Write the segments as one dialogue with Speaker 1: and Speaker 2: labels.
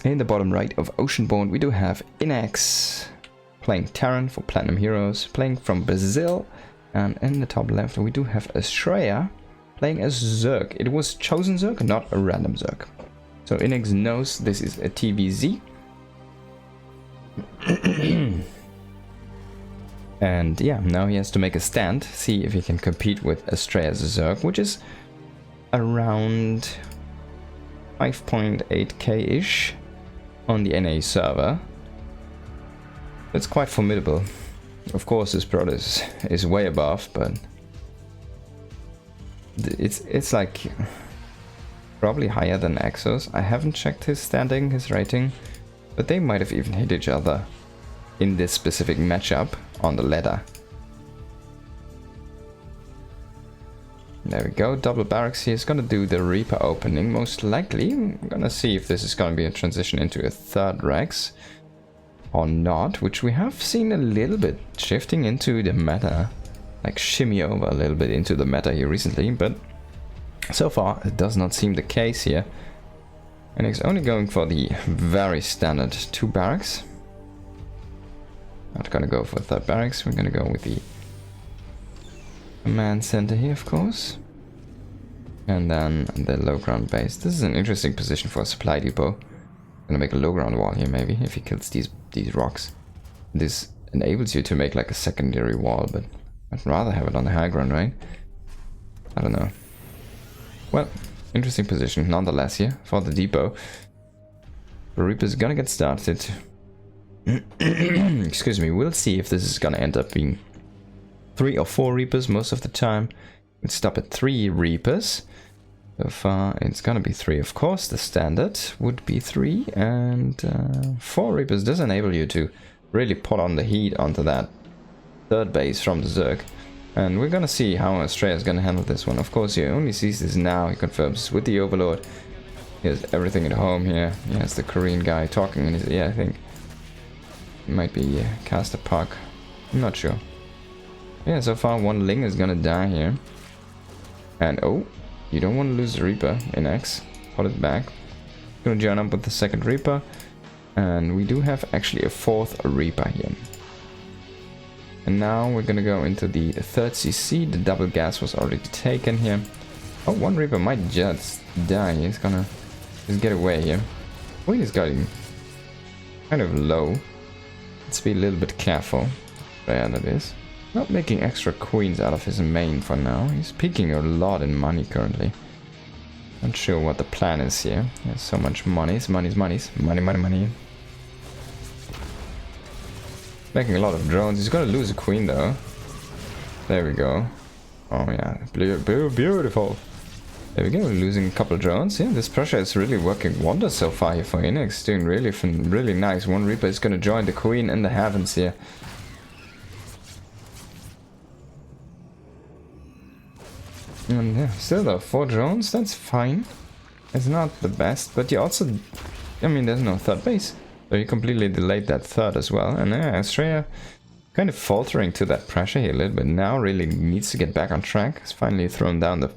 Speaker 1: In the bottom right of Oceanborn, we do have Inex playing Terran for Platinum Heroes, playing from Brazil. And in the top left, we do have Astrea playing as Zerg. It was chosen Zerg, not a random Zerg. So Inex knows this is a TVZ. And yeah, now he has to make a stand, see if he can compete with Astrea's Zerg, which is around 5.8k-ish on the NA server. It's quite formidable. Of course, his prod is way above, but it's like probably higher than Exos. I haven't checked his standing, his rating, but they might have even hit each other in this specific matchup on the ladder. There we go, double barracks here. Is gonna do the Reaper opening, most likely. I'm gonna see if this is gonna be a transition into a third Rex or not, which we have seen a little bit shifting into the meta, like shimmy over a little bit into the meta here recently, but so far it does not seem the case here. And he's only going for the very standard 2 barracks. Not gonna go for a third barracks, we're gonna go with the command center here, of course. And then the low ground base. This is an interesting position for a supply depot. Gonna make a low ground wall here maybe, if he kills these rocks. This enables you to make like a secondary wall, but I'd rather have it on the high ground, right? I don't know. Well, interesting position nonetheless here for the depot. The Reaper's gonna get started. Excuse me, we'll see if this is gonna end up being 3 or 4 Reapers most of the time. We'll stop at 3 Reapers. So far it's gonna be 3, of course. The standard would be 3, and 4 Reapers does enable you to really put on the heat onto that third base from the Zerg. And we're gonna see how Astrea is gonna handle this one. Of course, he only sees this now. He confirms with the Overlord. He has everything at home here. He has the Korean guy talking in his ear, I think. It might be Caster Park. I'm not sure. Yeah, so far 1 Ling is gonna die here. And oh, you don't want to lose the Reaper in X. Hold it back. Gonna join up with the second Reaper. And we do have actually a 4th Reaper here. And now we're gonna go into the 3rd CC. The double gas was already taken here. Oh, 1 Reaper might just die. He's gonna just get away here. Wait, he's got him kind of low. Let's be a little bit careful. There that is. Not making extra queens out of his main for now. He's peaking a lot in money currently. Not sure what the plan is here. There's so much monies. Money. Making a lot of drones. He's gonna lose a queen though. There we go. Oh yeah, beautiful. There we go, losing a couple of drones. Yeah, this pressure is really working wonders so far here for Inex. Doing really nice. 1 Reaper is gonna join the queen in the heavens here. And yeah, still though, 4 drones, that's fine. It's not the best, but you also, I mean, there's no third base. So you completely delayed that third as well. And Astrea kind of faltering to that pressure here a little bit now, really needs to get back on track. He's finally thrown down the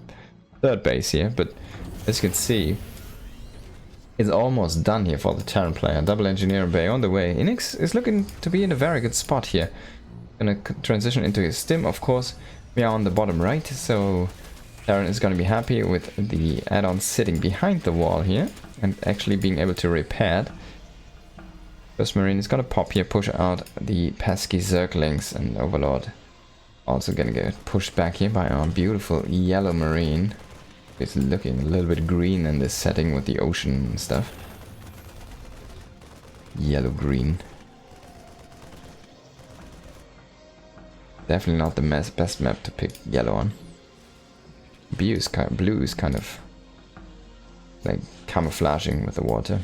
Speaker 1: third base here, but as you can see, it's almost done here for the Terran player. Double engineer bay on the way. Inex is looking to be in a very good spot here. Gonna transition into his stim, of course. We are on the bottom right, so Terran is gonna be happy with the add-on sitting behind the wall here and actually being able to repair it. First Marine is gonna pop here, push out the pesky Zerglings, and Overlord also gonna get pushed back here by our beautiful yellow Marine. It's looking a little bit green in this setting with the ocean and stuff. Yellow-green. Definitely not the best map to pick yellow on. Blue is kind of like camouflaging with the water.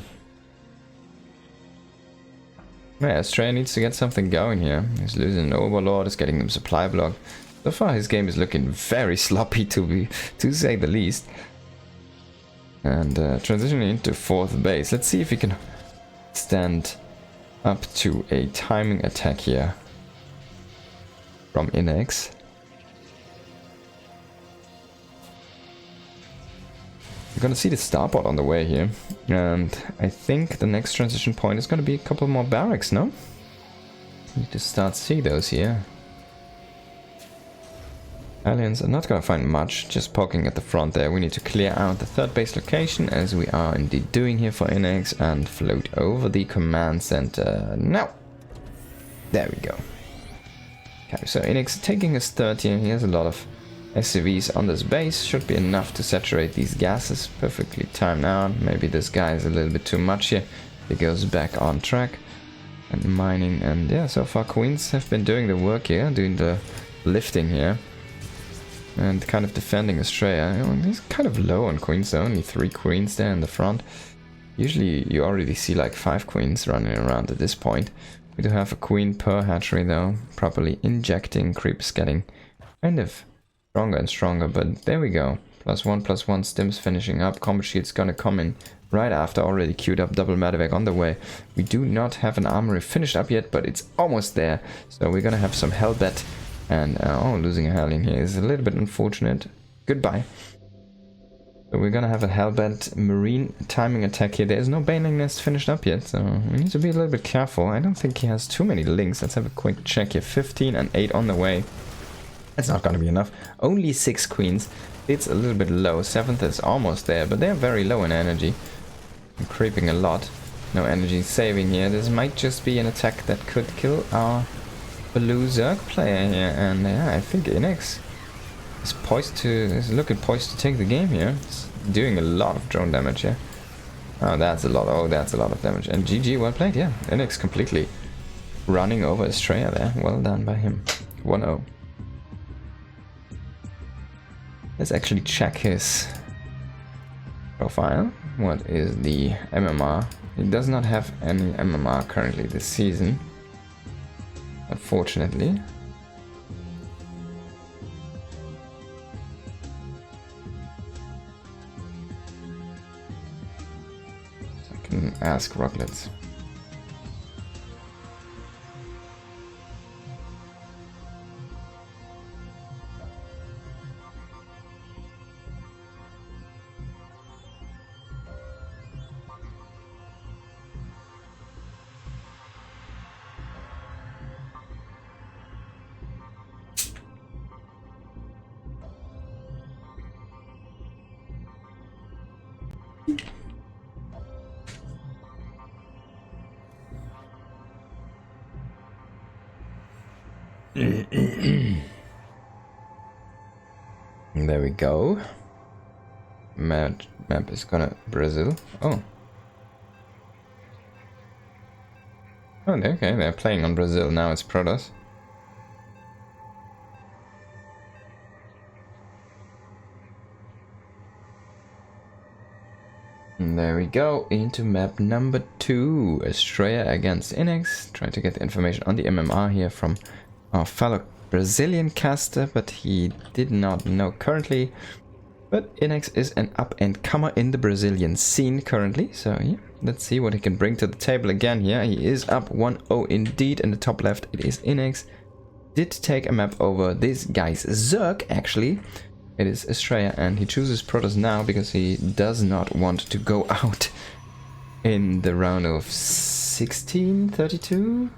Speaker 1: Yeah, Astrea needs to get something going here. He's losing an Overlord, is getting them supply block. So far his game is looking very sloppy to say the least. And transitioning into 4th base. Let's see if he can stand up to a timing attack here from Inex. I'm gonna see the starport on the way here. And I think the next transition point is gonna be a couple more barracks, no? Need to start see those here. Aliens are not gonna find much, just poking at the front there. We need to clear out the third base location, as we are indeed doing here for Inex, and float over the command center now. There we go. Okay, so Inex taking his third here. He has a lot of SCVs on this base. Should be enough to saturate these gases. Perfectly timed out. Maybe this guy is a little bit too much here. He goes back on track. And mining, and yeah, so far Queens have been doing the work here, doing the lifting here. And kind of defending Astrea. He's kind of low on queens, though. Only 3 queens there in the front. Usually you already see like 5 queens running around at this point. We do have a queen per hatchery, though. Properly injecting. Creeps getting kind of stronger and stronger, but there we go. +1/+1 stims finishing up. Combat shield's gonna come in right after. Already queued up. Double medevac on the way. We do not have an armory finished up yet, but it's almost there. So we're gonna have some hellbat. And, oh, losing a Hellion here is a little bit unfortunate. Goodbye. So we're gonna have a Hellbat Marine timing attack here. There's no Baneling Nest finished up yet, so we need to be a little bit careful. I don't think he has too many links. Let's have a quick check here. 15 and 8 on the way. That's not gonna be enough. Only 6 queens. It's a little bit low. 7th is almost there, but they're very low in energy. I'm creeping a lot. No energy saving here. This might just be an attack that could kill our blue Zerg player here, and yeah, I think Inex is looking poised to take the game here. It's doing a lot of drone damage here. Oh, that's a lot. Oh, that's a lot of damage. And GG, well played. Yeah, Inex completely running over Astrea there. Well done by him. 1-0. Let's actually check his profile. What is the MMR? He does not have any MMR currently this season, unfortunately. I can ask Rocklets. There we go. Map is gonna Brazil. Oh. Oh, okay, they're playing on Brazil now. It's Protoss. And there we go, into map number 2. Astrea against Inex. Trying to get the information on the MMR here from our fellow Brazilian caster, but he did not know currently. But Inex is an up-and-comer in the Brazilian scene currently, so yeah, let's see what he can bring to the table again here. He is up 1-0 indeed. In the top left it is Inex. Did take a map over this guy's Zerg actually. It is Astrea, and he chooses Protoss now because he does not want to go out in the round of 16, 32?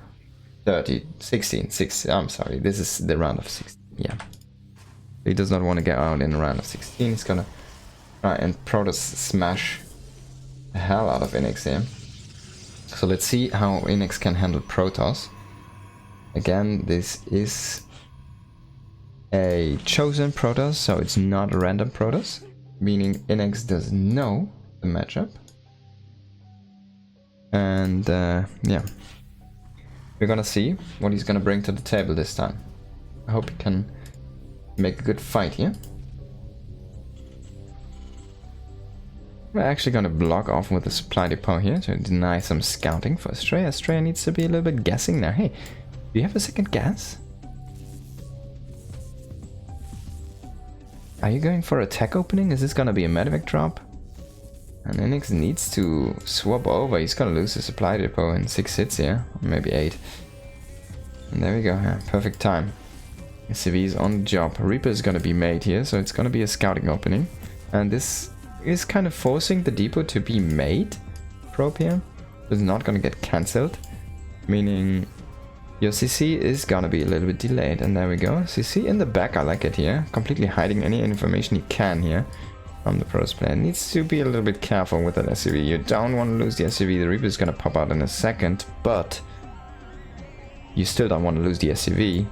Speaker 1: 30, 16, 6, I'm sorry, this is the round of 16, yeah. He does not want to get out in the round of 16, he's gonna try and Protoss smash the hell out of Inex here. So let's see how Inex can handle Protoss. Again, this is a chosen Protoss, so it's not a random Protoss, meaning Inex does know the matchup. And yeah. We're gonna see what he's gonna bring to the table this time. I hope he can make a good fight here. We're actually gonna block off with a supply depot here to deny some scouting for Astrea. Astrea needs to be a little bit guessing now. Hey, do you have a second gas? Are you going for a tech opening? Is this gonna be a medevac drop? And Inex needs to swap over. He's gonna lose the supply depot in 6 hits here, or maybe 8. And there we go, yeah, perfect time. SCV is on the job. Reaper is gonna be made here, so it's gonna be a scouting opening. And this is kind of forcing the depot to be made. Probe here. It's not gonna get cancelled. Meaning your CC is gonna be a little bit delayed. And there we go. CC in the back, I like it here. Completely hiding any information he can here from the pros player. Needs to be a little bit careful with that SCV. You don't want to lose the SCV. The Reaper is gonna pop out in a second, but you still don't want to lose the SCV.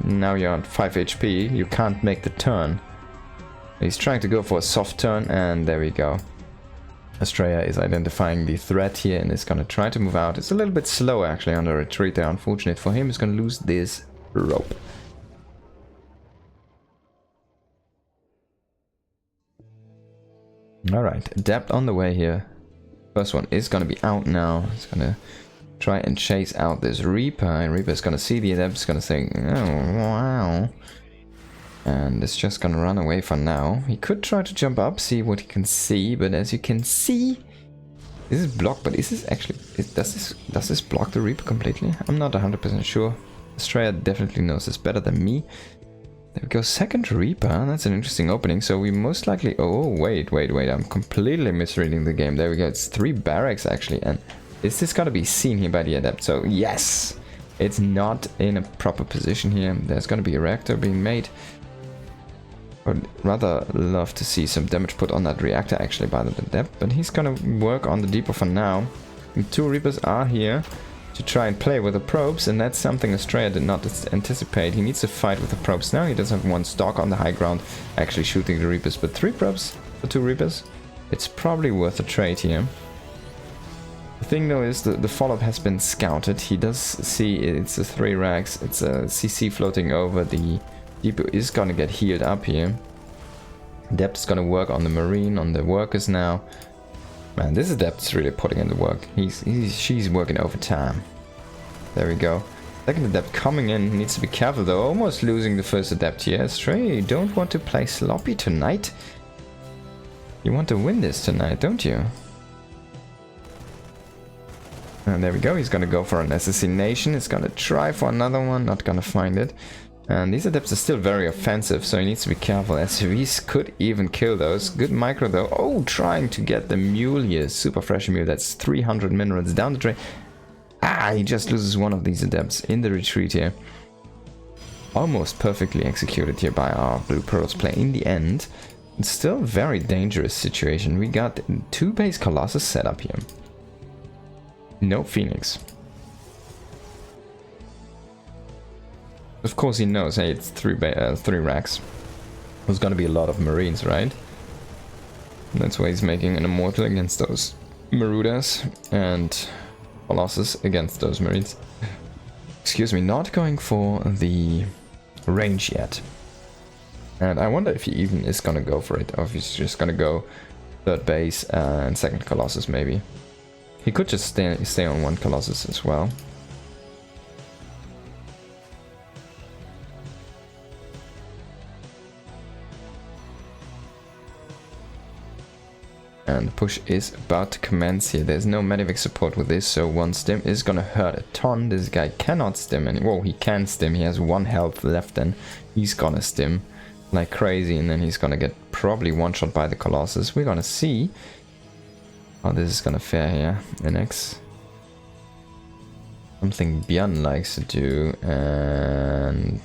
Speaker 1: Now you're on 5 HP. You can't make the turn. He's trying to go for a soft turn, and there we go. Astrea is identifying the threat here and is gonna try to move out. It's a little bit slow actually on the retreat there. Unfortunate for him, he's gonna lose this rope. Alright, Adept on the way here. First one is gonna be out now. He's gonna try and chase out this Reaper. And Reaper's gonna see the Adept, is gonna say, oh wow. And it's just gonna run away for now. He could try to jump up, see what he can see, but as you can see, this is blocked. But is this actually, does this block the Reaper completely? I'm not 100% sure. Astrea definitely knows this better than me. There we go, second Reaper. That's an interesting opening. So we most likely, oh wait, I'm completely misreading the game. There we go, it's 3 barracks actually. And is this gonna be seen here by the Adept? So yes, it's not in a proper position here. There's gonna be a reactor being made. Would rather love to see some damage put on that reactor actually by the Adept, but he's gonna work on the depot for now. And 2 Reapers are here to try and play with the probes, and that's something Astrea did not anticipate. He needs to fight with the probes now. He does have 1 stock on the high ground actually shooting the Reapers, but 3 probes for 2 Reapers. It's probably worth a trade here. The thing though is that the follow-up has been scouted. He does see it's a 3 racks, it's a CC floating over. The depot is gonna get healed up here. Adept is gonna work on the marine, on the workers now. Man, this Adept is really putting in the work. She's working overtime. There we go. Second Adept coming in, needs to be careful though. Almost losing the first Adept here. Astrea, you don't want to play sloppy tonight. You want to win this tonight, don't you? And there we go, he's gonna go for an assassination. He's gonna try for another one, not gonna find it. And these Adepts are still very offensive, so he needs to be careful. SCVs could even kill those. Good micro though. Oh, trying to get the mule here. Super fresh mule. That's 300 minerals down the drain. Ah, he just loses one of these Adepts in the retreat here. Almost perfectly executed here by our Blue Pearls player in the end. It's still a very dangerous situation. We got 2 base Colossus set up here. No Phoenix. Of course he knows, hey, it's 3 racks. There's gonna be a lot of Marines, right? And that's why he's making an Immortal against those Marudas and Colossus against those Marines. Excuse me, not going for the range yet. And I wonder if he even is gonna go for it, or if he's just gonna go 3rd base and 2nd Colossus maybe. He could just stay on 1 Colossus as well. And the push is about to commence here. There's no medivac support with this, so 1 stim is gonna hurt a ton. This guy cannot stim anymore. Well, he can stim. He has 1 health left, and he's gonna stim like crazy, and then he's gonna get probably one-shot by the Colossus. We're gonna see how this is gonna fare here. Inex. Something Björn likes to do, and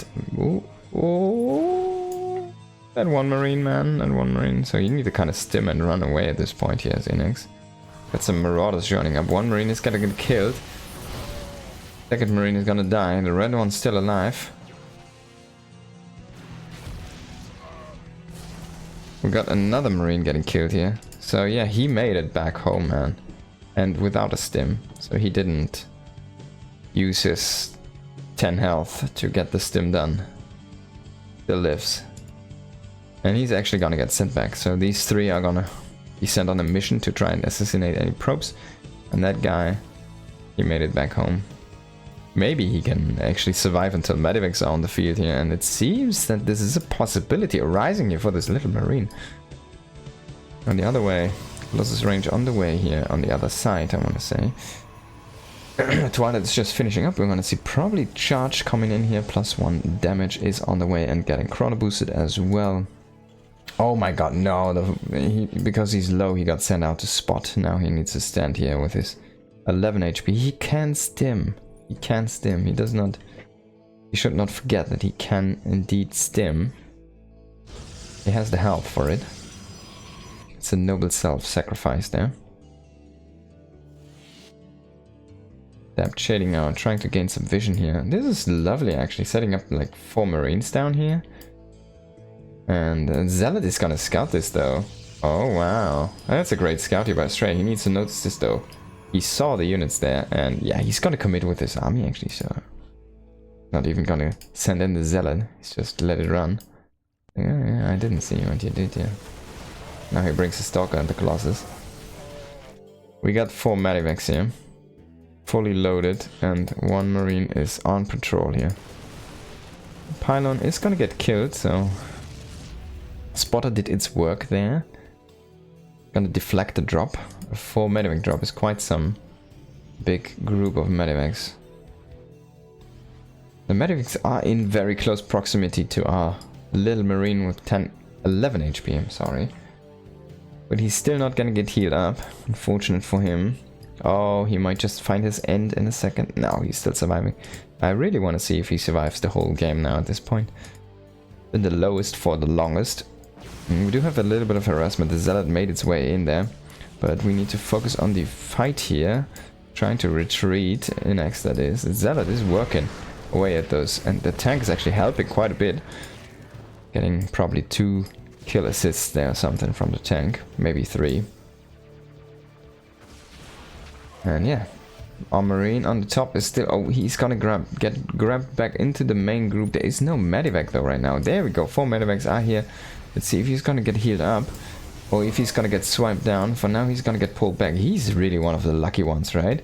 Speaker 1: that 1 Marine, man, that 1 Marine. So you need to kind of stim and run away at this point here as Inex. Got some Marauders joining up. 1 Marine is gonna get killed. 2nd Marine is gonna die. The red one's still alive. We got another Marine getting killed here. So yeah, he made it back home, man. And without a stim. So he didn't use his 10 health to get the stim done. Still lives. And he's actually gonna get sent back. So these 3 are gonna be sent on a mission to try and assassinate any probes. And that guy, he made it back home. Maybe he can actually survive until medivacs are on the field here. And it seems that this is a possibility arising here for this little Marine. On the other way, Colossus range on the way here, on the other side, I want to say. Twilight is just finishing up. We're going to see probably charge coming in here. +1 damage is on the way and getting chrono boosted as well. Oh my god, no. Because he's low, he got sent out to spot. Now he needs to stand here with his 11 HP. He can stim. He can stim. He does not... He should not forget that he can indeed stim. He has the health for it. It's a noble self-sacrifice there. Depth shading now, trying to gain some vision here. This is lovely actually, setting up like 4 marines down here. And Zealot is gonna scout this though. Oh wow, that's a great scout here by Astrea. He needs to notice this though. He saw the units there, and yeah, he's gonna commit with his army actually, so... Not even gonna send in the Zealot, he's just let it run. Yeah, I didn't see what you did, yeah. Now he brings the Stalker and the Colossus. We got 4 Medivacs here. Fully loaded, and 1 Marine is on patrol here. Pylon is gonna get killed, so... Spotter did its work there. Gonna deflect the drop. A 4 Medivac drop is quite some big group of Medivacs. The Medivacs are in very close proximity to our little Marine with 11 HP, I'm sorry. But he's still not gonna get healed up, unfortunate for him. Oh, he might just find his end in a second. No, he's still surviving. I really want to see if he survives the whole game now at this point. Been the lowest for the longest. We do have a little bit of harassment. The Zealot made its way in there. But we need to focus on the fight here. Trying to retreat. Inex, that is. The Zealot is working away at those. And the tank is actually helping quite a bit. Getting probably 2 kill assists there or something from the tank. Maybe 3. And yeah, our Marine on the top is still... Oh, he's gonna get grabbed back into the main group. There is no Medivac though right now. There we go, 4 Medivacs are here. Let's see if he's gonna get healed up. Or if he's gonna get swiped down. For now he's gonna get pulled back. He's really one of the lucky ones, right?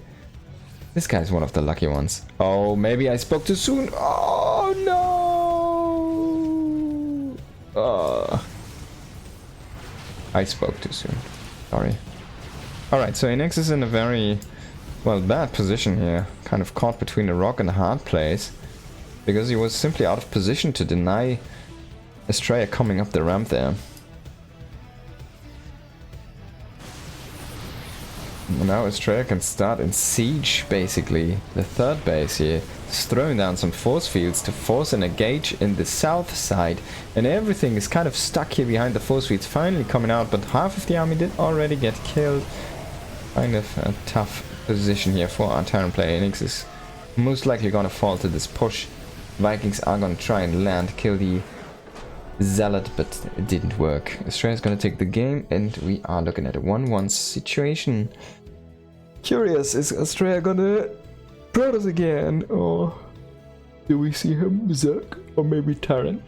Speaker 1: This guy's one of the lucky ones. Oh, maybe I spoke too soon. Oh no! I spoke too soon. Sorry. Alright, so Inex is in a very, well, bad position here. Kind of caught between a rock and a hard place. Because he was simply out of position to deny Astrea coming up the ramp there. Now Astrea can start in siege, basically. The 3rd base here. Just throwing down some force fields to force an engage in the south side. And everything is kind of stuck here behind the force fields. Finally coming out, but half of the army did already get killed. Kind of a tough position here for our Terran player. Inex is most likely gonna fall to this push. Vikings are gonna try and land, kill the Zealot, but it didn't work. Astrea is gonna take the game, and we are looking at a 1-1 situation. Curious, is Astrea gonna Protoss again, or do we see him Zerg, or maybe Terran?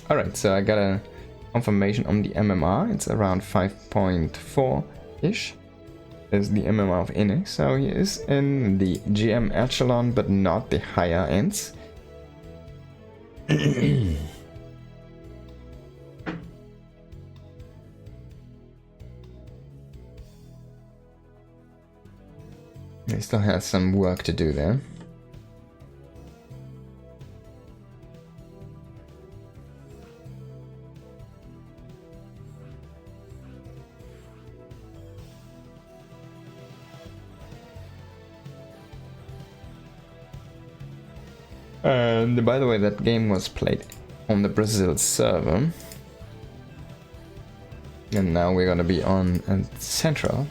Speaker 1: Alright, so I got a confirmation on the MMR. It's around 5.4-ish. Is the MMR of Inex, so he is in the GM echelon, but not the higher ends. He still has some work to do there. And by the way, that game was played on the Brazil server. And now we're gonna be on Central.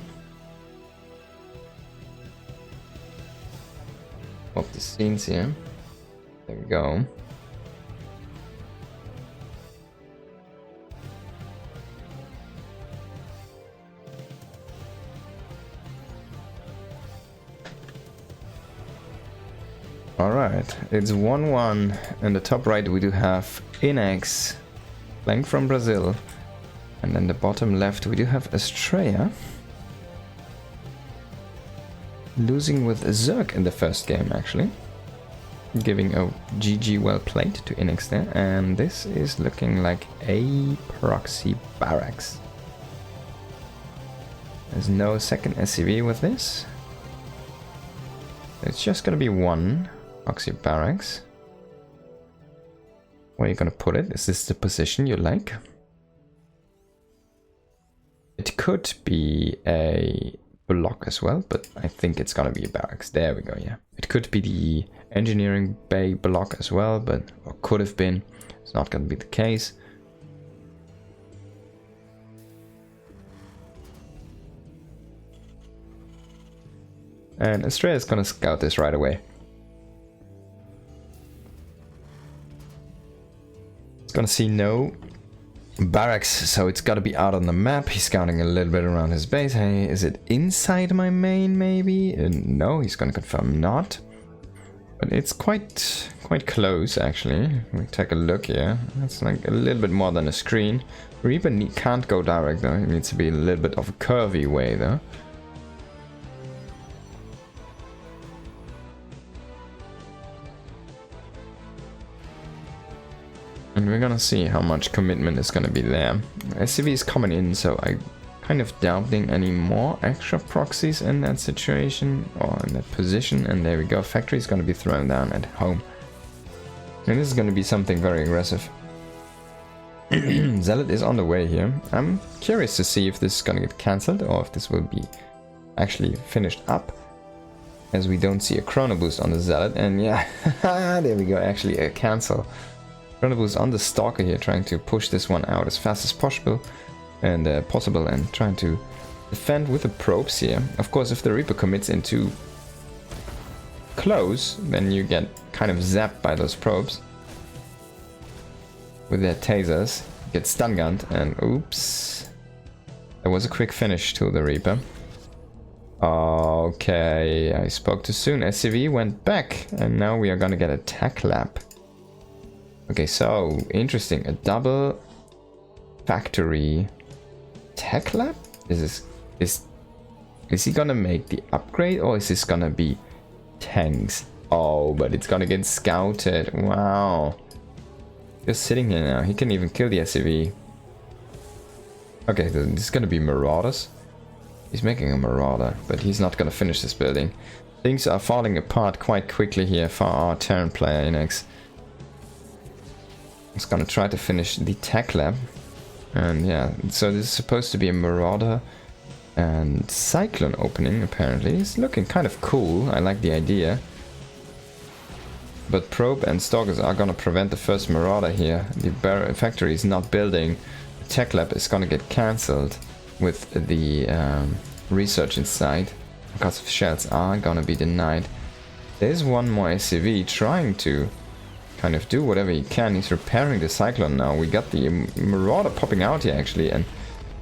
Speaker 1: Of the scenes here. There we go. Alright, it's 1-1. In the top right we do have Inex, flanked from Brazil. And then the bottom left we do have Astrea. Losing with Zerg in the first game actually. Giving a GG well played to Inex there. And this is looking like a proxy barracks. There's no second SCV with this. It's just gonna be one proxy barracks. Where are you gonna put it? Is this the position you like? It could be a block as well, but I think it's gonna be a barracks. There we go, yeah. It could be the engineering bay block as well, but or could have been. It's not gonna be the case. And Astrea is gonna scout this right away. It's gonna see no barracks, so it's gotta be out on the map. He's scouting a little bit around his base. Hey, is it inside my main maybe? No, he's gonna confirm not. But it's quite close actually. We take a look here. It's like a little bit more than a screen. Reaper can't go direct though. It needs to be a little bit of a curvy way though. And we're gonna see how much commitment is gonna be there. SCV is coming in, so I kind of doubting any more extra proxies in that situation or in that position. And there we go, factory is gonna be thrown down at home. And this is gonna be something very aggressive. Zealot is on the way here. I'm curious to see if this is gonna get cancelled or if this will be actually finished up, as we don't see a chrono boost on the Zealot. And yeah, there we go, actually a cancel. Chrono boost on the Stalker here, trying to push this one out as fast as possible and trying to defend with the probes here. Of course, if the Reaper commits in too close, then you get kind of zapped by those probes with their tasers. Get stun gunned, and oops, there was a quick finish to the Reaper. Okay, I spoke too soon. SCV went back, and now we are gonna get a tech lab. Okay, so interesting. A double factory tech lab? Is he gonna make the upgrade, or is this gonna be tanks? Oh, but it's gonna get scouted. Wow. Just sitting here now. He can even kill the SCV. Okay, this is gonna be marauders. He's making a marauder, but he's not gonna finish this building. Things are falling apart quite quickly here for our Terran player Inex. He's gonna try to finish the tech lab. And yeah, so this is supposed to be a marauder and cyclone opening apparently. It's looking kind of cool. I like the idea. But probe and stalkers are gonna prevent the first marauder here. The factory is not building. The tech lab is gonna get cancelled with the research inside, because of shells are gonna be denied. There's one more SCV trying to kind of do whatever he can. He's repairing the cyclone now. We got the marauder popping out here actually, and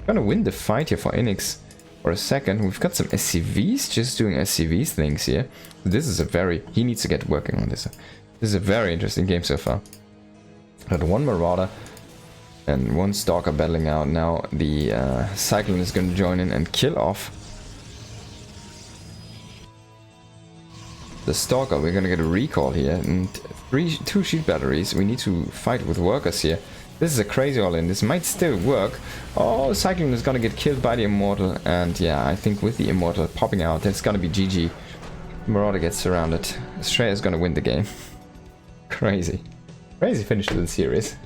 Speaker 1: we're gonna win the fight here for Inex for a second. We've got some SCVs just doing SCVs things here. This is a very, he needs to get working on this. This is a very interesting game so far. Got one marauder and one stalker battling out. Now the cyclone is going to join in and kill off the stalker. We're going to get a recall here and two shield batteries. We need to fight with workers here. This is a crazy all-in. This might still work. Oh, the cyclone is going to get killed by the immortal. And yeah, I think with the immortal popping out, it's going to be GG. Marauder gets surrounded. Astrea is going to win the game. Crazy. Crazy finish to the series.